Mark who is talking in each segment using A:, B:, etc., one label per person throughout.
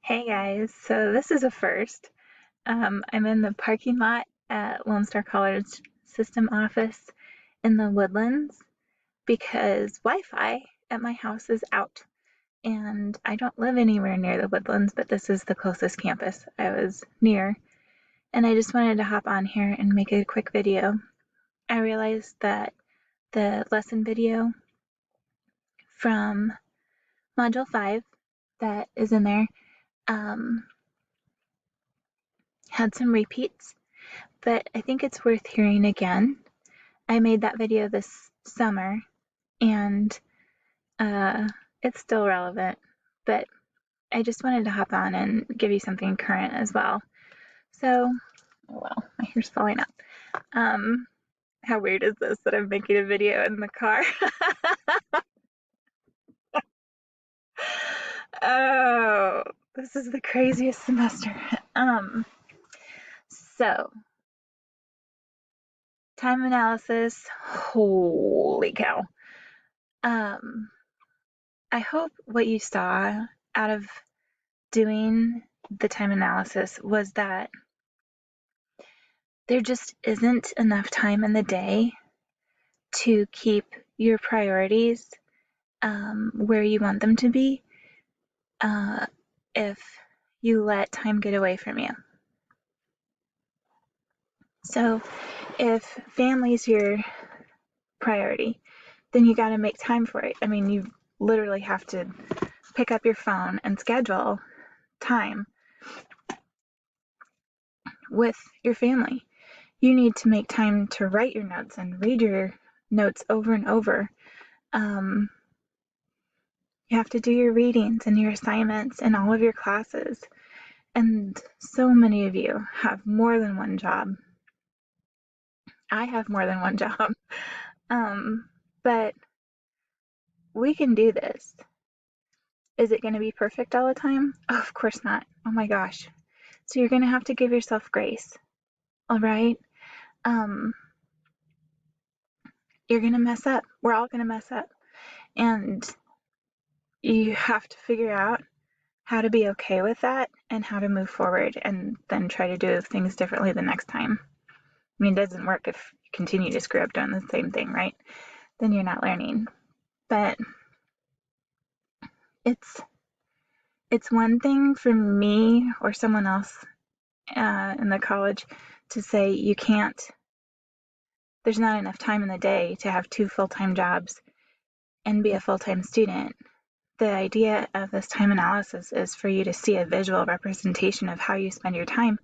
A: Hey guys, so this is a first. I'm in the parking lot at Lone Star College System office in the Woodlands because Wi-Fi at my house is out and I don't live anywhere near the Woodlands, but this is the closest campus I was near, and I just wanted to hop on here and make a quick video. I realized that the lesson video from Module 5 that is in there um, had some repeats, but I think it's worth hearing again. I made that video this summer and uh, it's still relevant, but I just wanted to hop on and give you something current as well. So, oh well, my hair's falling out. Um, how weird is this that I'm making a video in the car? Oh, this is the craziest semester. Um, so time analysis, holy cow. Um, I hope what you saw out of doing the time analysis was that there just isn't enough time in the day to keep your priorities where you want them to be if you let time get away from you. So if family's your priority, then you got to make time for it. I mean, you literally have to pick up your phone and schedule time with your family. You need to make time to write your notes and read your notes over and over. You have to do your readings and your assignments in all of your classes. And so many of you have more than one job. I have more than one job. But we can do this. Is it going to be perfect all the time? Oh, of course not. Oh my gosh. So you're going to have to give yourself grace. All right? Um, you're going to mess up. We're all going to mess up. And you have to figure out how to be okay with that and how to move forward and then try to do things differently the next time. I mean, it doesn't work if you continue to screw up doing the same thing, right? Then you're not learning. But it's one thing for me or someone else in the college to say you can't, there's not enough time in the day to have 2 full-time jobs and be a full-time student. The idea of this time analysis is for you to see a visual representation of how you spend your time,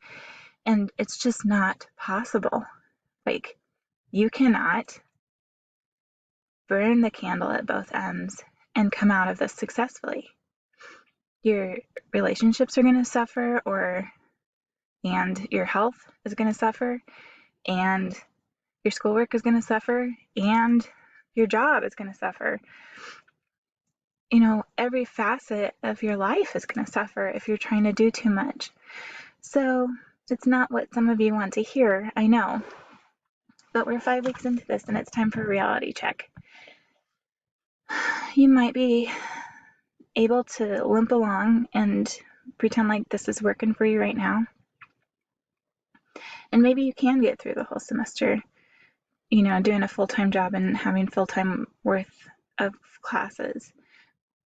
A: and it's just not possible. Like, you cannot burn the candle at both ends and come out of this successfully. Your relationships are going to suffer, and your health is going to suffer, and your schoolwork is going to suffer, and your job is going to suffer. You know, every facet of your life is going to suffer if you're trying to do too much. So it's not what some of you want to hear, I know, but we're 5 weeks into this and it's time for a reality check. You might be able to limp along and pretend like this is working for you right now. And maybe you can get through the whole semester, you know, doing a full-time job and having full-time worth of classes.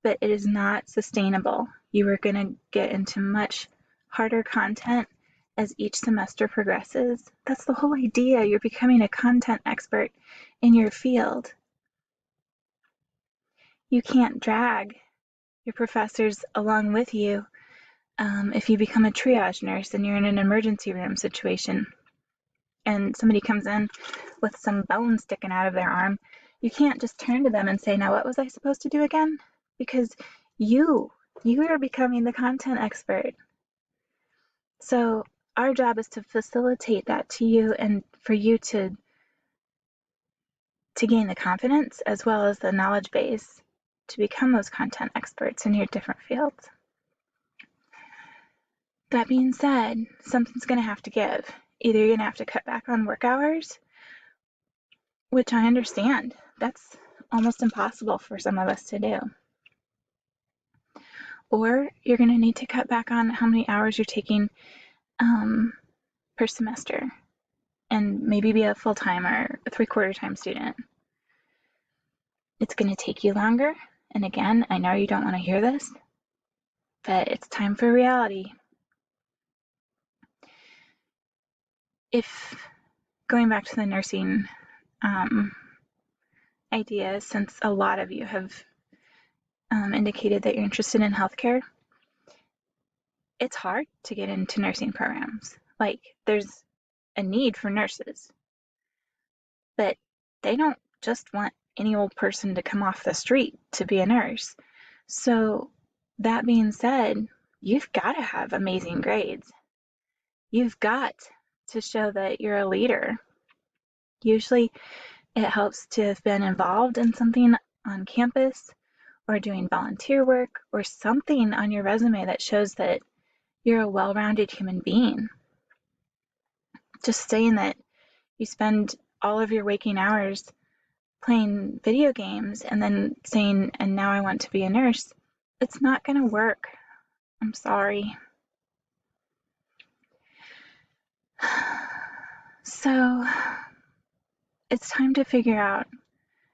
A: But it is not sustainable. You are going to get into much harder content as each semester progresses. That's the whole idea. You're becoming a content expert in your field. You can't drag your professors along with you if you become a triage nurse and you're in an emergency room situation and somebody comes in with some bone sticking out of their arm. You can't just turn to them and say, now what was I supposed to do again? Because you are becoming the content expert. So our job is to facilitate that to you and for you to gain the confidence as well as the knowledge base to become those content experts in your different fields. That being said, something's going to have to give. Either you're going to have to cut back on work hours, which I understand. That's almost impossible for some of us to do. or you're going to need to cut back on how many hours you're taking per semester and maybe be a full-time or a three-quarter time student. It's going to take you longer. And again, I know you don't want to hear this, but it's time for reality. If going back to the nursing idea, since a lot of you have indicated that you're interested in healthcare, it's hard to get into nursing programs. Like, there's a need for nurses, but they don't just want any old person to come off the street to be a nurse. So, that being said, you've got to have amazing grades. You've got to show that you're a leader. Usually, it helps to have been involved in something on campus or doing volunteer work or something on your resume that shows that you're a well-rounded human being. Just saying that you spend all of your waking hours playing video games and then saying, and now I want to be a nurse, it's not going to work. I'm sorry. So it's time to figure out,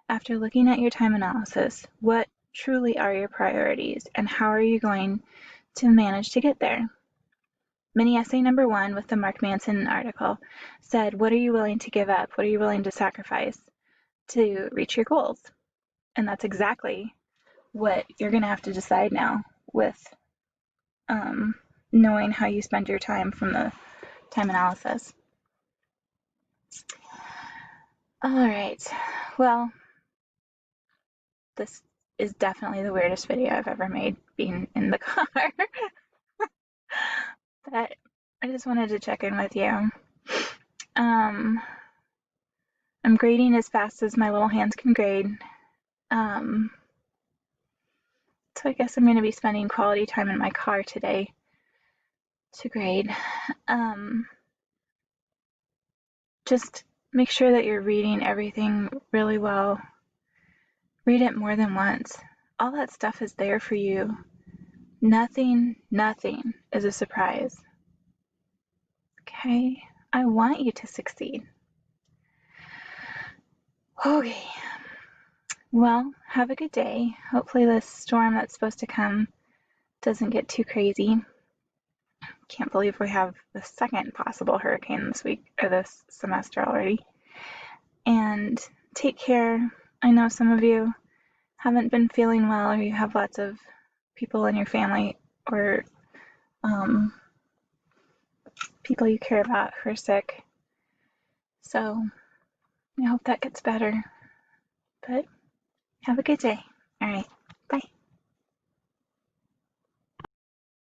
A: after looking at your time analysis, what truly are your priorities and how are you going to manage to get there? Mini essay number 1 with the Mark Manson article said, what are you willing to give up? What are you willing to sacrifice to reach your goals? And that's exactly what you're going to have to decide now with knowing how you spend your time from the time analysis. All right, well, this is definitely the weirdest video I've ever made, being in the car. But I just wanted to check in with you. I'm grading as fast as my little hands can grade. So I guess I'm going to be spending quality time in my car today to grade. Just make sure that you're reading everything really well. Read it more than once. All that stuff is there for you. Nothing is a surprise. Okay? I want you to succeed. Okay. Well, have a good day. Hopefully this storm that's supposed to come doesn't get too crazy. Can't believe we have the second possible hurricane this week or this semester already. And take care. I know some of you haven't been feeling well, or you have lots of people in your family or people you care about who are sick. So I hope that gets better. But have a good day. All right. Bye.